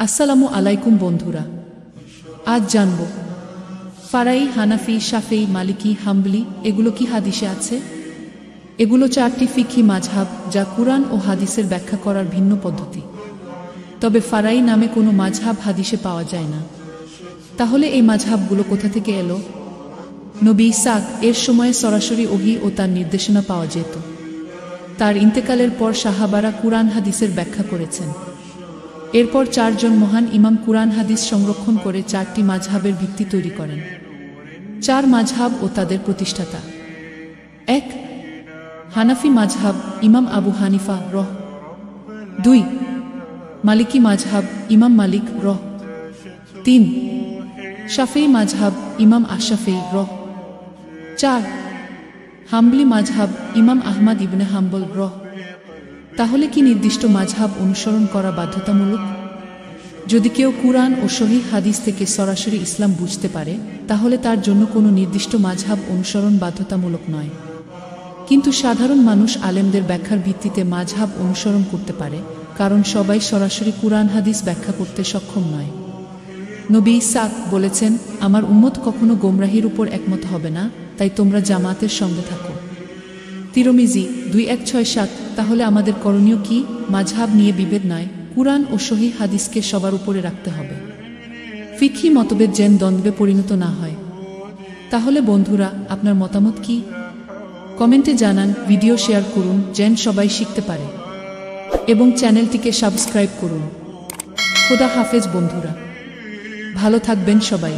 আসসালামু আলাইকুম বন্ধুরা, আজ জানব ফারাই, হানাফি, শাফেই, মালিকি, হাম্বলি এগুলো কি হাদিসে আছে? এগুলো চারটি ফিকহি মাযহাব যা কুরআন ও হাদিসের ব্যাখ্যা করার ভিন্ন পদ্ধতি। তবে ফারাই নামে কোনো মাযহাব হাদিসে পাওয়া যায় না। তাহলে এই মাযহাবগুলো কোথা থেকে এলো? নবী ইসহাক এর সময়ে সরাসরি ওহী ও তার নির্দেশনা পাওয়া যেত। তার ইন্তেকালের পর সাহাবারা কুরআন হাদিসের ব্যাখ্যা করেছেন। এরপর চারজন মহান ইমাম কুরআন হাদিস সংরক্ষণ করে চারটি মাযহাবের ভিত্তি তৈরি করেন। চার মাযহাব ও তাদের প্রতিষ্ঠাতা: ১. হানাফি মাযহাব, ইমাম আবু হানিফা রহ। ২. মালিকি মাযহাব, ইমাম মালিক রহ। ৩. শাফেঈ মাযহাব, ইমাম আশশাফেঈ রহ। ৪. হাম্বলি মাযহাব, ইমাম আহমদ ইবনে হাম্বল রহ। তাহলে কি নির্দিষ্ট মাযহাব অনুসরণ করা বাধ্যতামূলক? যদি কেউ কুরআন ও সহিহ হাদিস থেকে সরাসরি ইসলাম বুঝতে পারে, তাহলে তার জন্য কোনো নির্দিষ্ট মাযহাব অনুসরণ বাধ্যতামূলক নয়। কিন্তু সাধারণ মানুষ আলেমদের ব্যাখ্যার ভিত্তিতে মাযহাব অনুসরণ করতে পারে, কারণ সবাই সরাসরি কুরআন হাদিস ব্যাখ্যা করতে সক্ষম নয়। নবী ইসহাক বলেছেন, আমার উম্মত কখনো গোমরাহির উপর একমত হবে না, তাই তোমরা জামাতের সঙ্গে থাকো। তিরমিজি 2167। তাহলে আমাদের করণীয় কি? মাযহাব নিয়ে বিভেদ নয়, কুরআন ও সহিহ হাদিসকে সবার উপরে রাখতে হবে। ফিকহি মতভেদ যেন দ্বন্দ্বে পরিণত না হয়। তাহলে বন্ধুরা, আপনার মতামত কি? কমেন্টে জানান, ভিডিও শেয়ার করুন যেন সবাই শিখতে পারে, এবং চ্যানেলটিকে সাবস্ক্রাইব করুন। খোদা হাফেজ বন্ধুরা, ভালো থাকবেন সবাই।